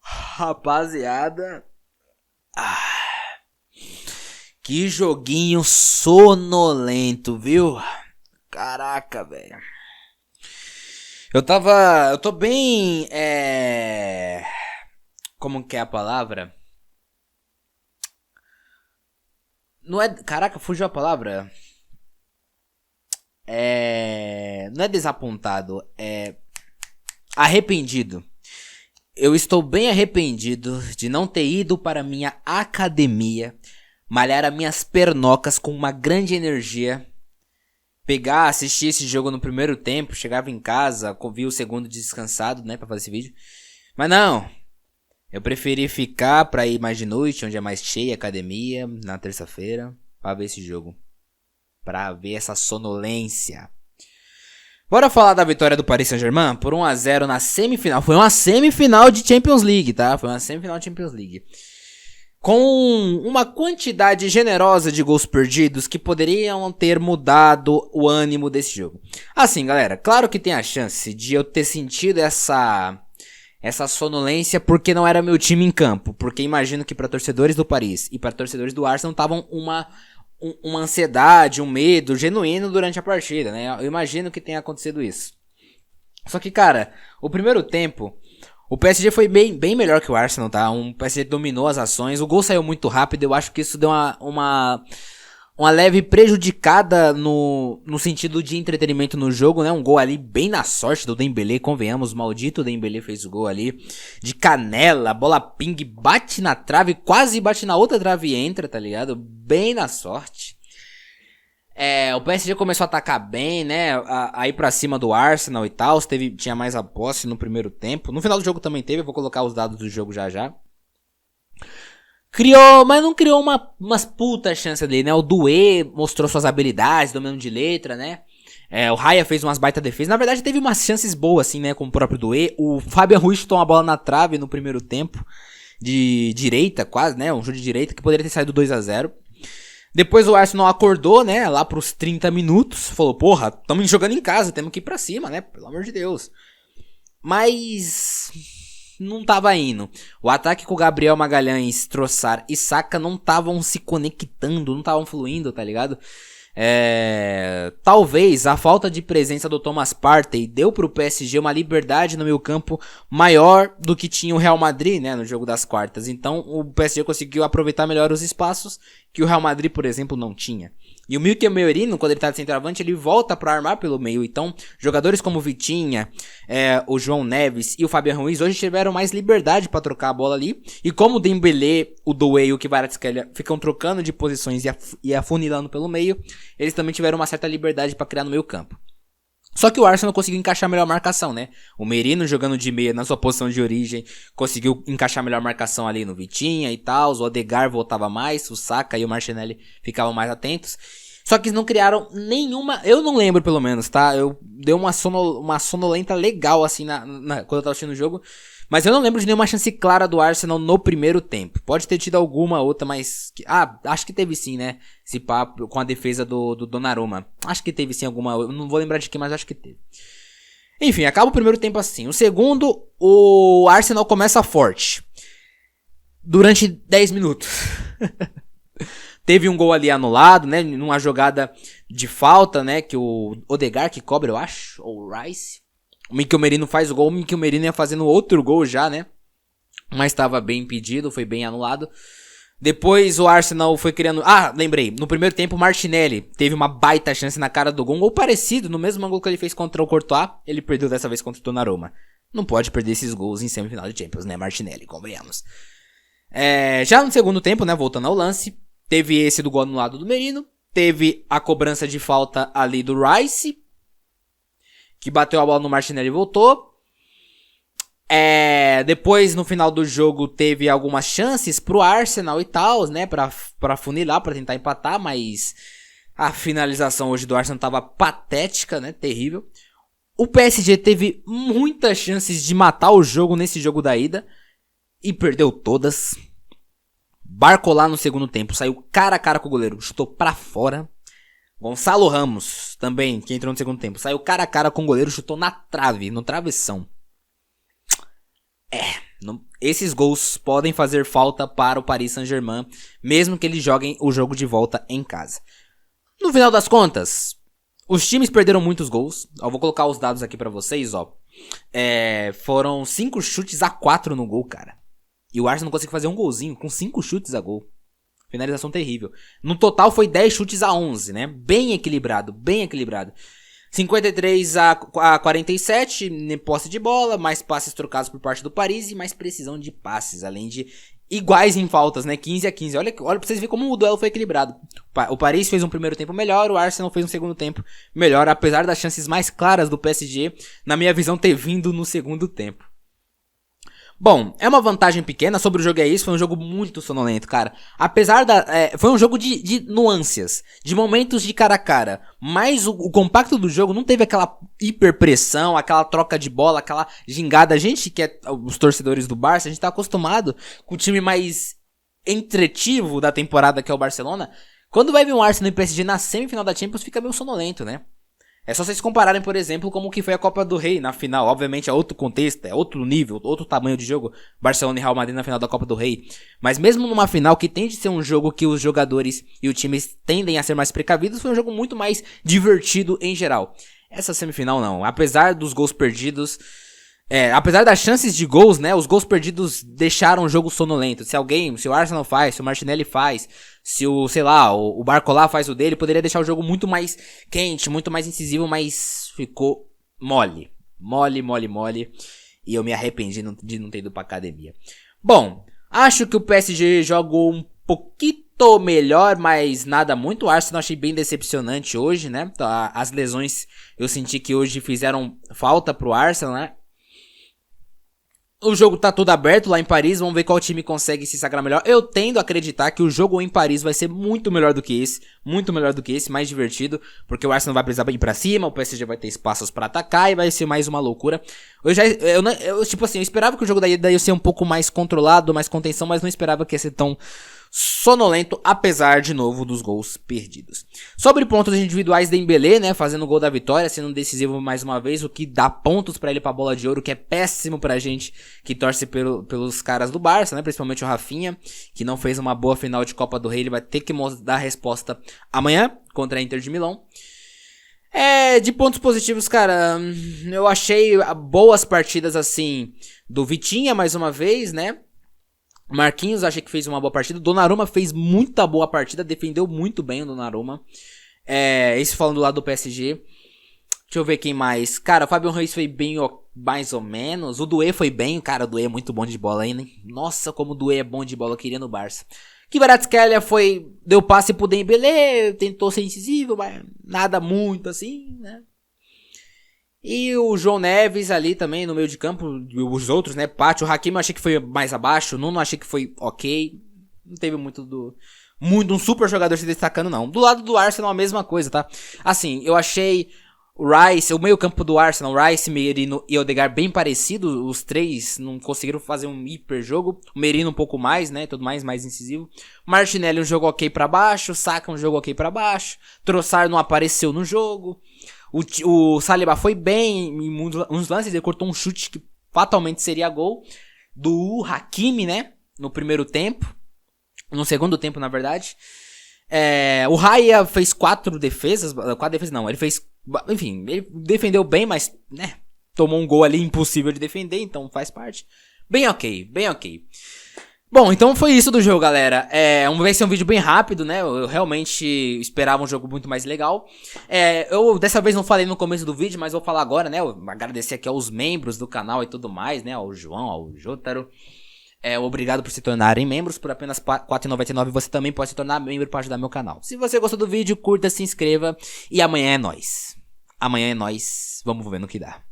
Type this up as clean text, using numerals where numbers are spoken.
Rapaziada, que joguinho sonolento, viu? Caraca, velho. Eu tô bem, como que é a palavra? Não é, caraca, fugiu a palavra. Não é desapontado, é arrependido. Eu estou bem arrependido de não ter ido para minha academia, malhar as minhas pernocas com uma grande energia, assistir esse jogo no primeiro tempo, chegava em casa, vi o segundo descansado, né, pra fazer esse vídeo. Mas não, eu preferi ficar pra ir mais de noite, onde é mais cheia a academia, na terça-feira, pra ver esse jogo. Pra ver essa sonolência. Bora falar da vitória do Paris Saint-Germain por 1-0 na semifinal. Foi uma semifinal de Champions League, tá? Foi uma semifinal de Champions League. Com uma quantidade generosa de gols perdidos que poderiam ter mudado o ânimo desse jogo. Assim, galera, claro que tem a chance de eu ter sentido essa sonolência porque não era meu time em campo. Porque imagino que para torcedores do Paris e para torcedores do Arsenal estavam uma ansiedade, um medo genuíno durante a partida, né? Eu imagino que tenha acontecido isso. Só que, cara, o primeiro tempo, o PSG foi bem melhor que o Arsenal, tá? O PSG dominou as ações, o gol saiu muito rápido, eu acho que isso deu uma leve prejudicada no sentido de entretenimento no jogo, né? Um gol ali bem na sorte do Dembélé, convenhamos, maldito Dembélé fez o gol ali, de canela, bola ping, bate na trave, quase bate na outra trave e entra, tá ligado? Bem na sorte. O PSG começou a atacar bem, né? A ir pra cima do Arsenal e tal, tinha mais a posse no primeiro tempo. No final do jogo também teve, eu vou colocar os dados do jogo já. Mas não criou umas puta chance ali, né? O Doué mostrou suas habilidades, dominando de letra, né? O Raya fez umas baita defesas. Na verdade, teve umas chances boas, assim, né? Com o próprio Doué. O Fabian Ruiz chutou uma bola na trave no primeiro tempo. De direita, quase, né? Um chute de direita que poderia ter saído 2-0. Depois o Arsenal acordou, né? Lá pros 30 minutos. Falou, porra, tamo jogando em casa, temos que ir pra cima, né? Pelo amor de Deus. Mas não tava indo. O ataque com o Gabriel Magalhães, Trossard e Saka não estavam se conectando, não estavam fluindo, tá ligado? Talvez a falta de presença do Thomas Partey deu pro PSG uma liberdade no meio campo maior do que tinha o Real Madrid, né, no jogo das quartas. Então o PSG conseguiu aproveitar melhor os espaços que o Real Madrid, por exemplo, não tinha. E o Mikel Merino, quando ele tá de centroavante, ele volta pra armar pelo meio. Então, jogadores como o Vitinha, o João Neves e o Fabian Ruiz hoje tiveram mais liberdade pra trocar a bola ali. E como o Dembélé, o Doué e o Kvaratskhelia ficam trocando de posições e afunilando pelo meio, eles também tiveram uma certa liberdade pra criar no meio campo. Só que o Arsenal conseguiu encaixar melhor a marcação, né? O Merino jogando de meia na sua posição de origem, conseguiu encaixar melhor a marcação ali no Vitinha e tal. O Odegaard voltava mais, o Saka e o Martinelli ficavam mais atentos. Só que não criaram nenhuma... Eu não lembro, pelo menos, tá? Eu dei uma sonolenta legal, assim, quando eu tava assistindo o jogo. Mas eu não lembro de nenhuma chance clara do Arsenal no primeiro tempo. Pode ter tido alguma outra, mas... acho que teve sim, né? Esse papo com a defesa do Donnarumma. Acho que teve sim alguma... Eu não vou lembrar de quem, mas acho que teve. Enfim, acaba o primeiro tempo assim. O segundo, o Arsenal começa forte. Durante 10 minutos. Teve um gol ali anulado, né? Numa jogada de falta, né? Que o Odegaard que cobra, eu acho. Ou o Rice. O Mikel Merino faz o gol. O Mikel Merino ia fazendo outro gol já, né? Mas estava bem impedido. Foi bem anulado. Depois o Arsenal foi criando... lembrei. No primeiro tempo o Martinelli teve uma baita chance na cara do gol. Um gol parecido. No mesmo gol que ele fez contra o Courtois. Ele perdeu dessa vez contra o Donnarumma. Não pode perder esses gols em semifinal de Champions, né? Martinelli, convenhamos. Já no segundo tempo, né? Voltando ao lance. Teve esse do gol anulado do Merino. Teve a cobrança de falta ali do Rice, que bateu a bola no Martinelli e voltou. Depois, no final do jogo, teve algumas chances pro Arsenal e tal, né? Pra funilar, pra tentar empatar, mas a finalização hoje do Arsenal tava patética, né? Terrível. O PSG teve muitas chances de matar o jogo nesse jogo da ida e perdeu todas. Barcola no segundo tempo saiu cara a cara com o goleiro, chutou pra fora. Gonçalo Ramos também, que entrou no segundo tempo, saiu cara a cara com o goleiro, chutou na trave, no travessão. Esses gols podem fazer falta para o Paris Saint-Germain, mesmo que eles joguem o jogo de volta em casa. No final das contas, os times perderam muitos gols. Eu vou colocar os dados aqui pra vocês, ó. Foram 5 chutes a 4 no gol, cara. E o Arsenal não conseguiu fazer um golzinho com 5 chutes a gol. Finalização terrível. No total foi 10 chutes a 11, né? Bem equilibrado, bem equilibrado. 53 a 47, posse de bola, mais passes trocados por parte do Paris e mais precisão de passes, além de iguais em faltas, né? 15 a 15. Olha pra vocês verem como o duelo foi equilibrado. O Paris fez um primeiro tempo melhor, o Arsenal fez um segundo tempo melhor, apesar das chances mais claras do PSG, na minha visão, ter vindo no segundo tempo. Bom, é uma vantagem pequena, sobre o jogo é isso, foi um jogo muito sonolento, cara. Apesar foi um jogo de nuances, de momentos de cara a cara, mas o compacto do jogo não teve aquela hiperpressão, aquela troca de bola, aquela gingada. A gente que é os torcedores do Barça, a gente tá acostumado com o time mais entretivo da temporada, que é o Barcelona. Quando vai vir um Arsenal e PSG na semifinal da Champions, fica meio sonolento, né? É só vocês compararem, por exemplo, como que foi a Copa do Rei na final. Obviamente é outro contexto, é outro nível, outro tamanho de jogo. Barcelona e Real Madrid na final da Copa do Rei. Mas mesmo numa final que tende a ser um jogo que os jogadores e os times tendem a ser mais precavidos, foi um jogo muito mais divertido em geral. Essa semifinal não. Apesar dos gols perdidos... apesar das chances de gols, né? Os gols perdidos deixaram o jogo sonolento. Se o Arsenal faz, se o Martinelli faz, se o Barcola faz o dele, poderia deixar o jogo muito mais quente, muito mais incisivo, mas ficou mole. Mole. E eu me arrependi de não ter ido pra academia. Bom, acho que o PSG jogou um pouquinho melhor, mas nada muito. O Arsenal achei bem decepcionante hoje, né? As lesões eu senti que hoje fizeram falta pro Arsenal, né? O jogo tá todo aberto lá em Paris, vamos ver qual time consegue se sagrar melhor. Eu tendo a acreditar que o jogo em Paris vai ser muito melhor do que esse, mais divertido, porque o Arsenal vai precisar ir pra cima, o PSG vai ter espaços pra atacar e vai ser mais uma loucura. Eu esperava que o jogo daí ia ser um pouco mais controlado, mais contenção, mas não esperava que ia ser tão sonolento, apesar de novo dos gols perdidos. Sobre pontos individuais, Dembélé, né, fazendo o gol da vitória, sendo decisivo mais uma vez, o que dá pontos pra ele pra bola de ouro, que é péssimo pra gente que torce pelos caras do Barça, né, principalmente o Rafinha, que não fez uma boa final de Copa do Rei. Ele vai ter que dar a resposta amanhã contra a Inter de Milão. De pontos positivos, cara, eu achei boas partidas assim do Vitinha mais uma vez, né? Marquinhos achei que fez uma boa partida. Donnarumma fez muita boa partida, defendeu muito bem o Donnarumma. Isso falando do lado do PSG. Deixa eu ver quem mais. Cara, o Fábio Ruiz foi bem, mais ou menos. O Doué foi bem. Cara, o Doué é muito bom de bola ainda, hein? Nossa, como o Doué é bom de bola, eu queria no Barça. Kvaratskhelia deu passe pro Dembélé, tentou ser incisivo, mas nada muito assim, né? E o João Neves ali também no meio de campo, os outros, né? Pátio, o Hakimi eu achei que foi mais abaixo, o Nuno achei que foi ok. Não teve muito um super jogador se destacando, não. Do lado do Arsenal a mesma coisa, tá? Assim, eu achei o meio campo do Arsenal, Rice, Merino e Odegaard bem parecido. Os três não conseguiram fazer um hiper jogo. O Merino um pouco mais, né? Tudo mais incisivo. Martinelli um jogo ok pra baixo. Saka um jogo ok pra baixo. Trossard não apareceu no jogo. O Saliba foi bem em uns lances, ele cortou um chute que fatalmente seria gol do Hakimi, né? No primeiro tempo. No segundo tempo, na verdade. O Raya fez 4 defesas. 4 defesas não, ele fez... Enfim, ele defendeu bem, mas, né? Tomou um gol ali impossível de defender, então faz parte. Bem ok. Bom, então foi isso do jogo, galera. Vai ser um vídeo bem rápido, né? Eu realmente esperava um jogo muito mais legal. Eu dessa vez não falei no começo do vídeo, mas vou falar agora, né? Eu agradecer aqui aos membros do canal e tudo mais, né? Ao João, ao Jotaro. Obrigado por se tornarem membros. Por apenas R$ 4,99 você também pode se tornar membro para ajudar meu canal. Se você gostou do vídeo, curta, se inscreva. E amanhã é nóis. Vamos ver no que dá.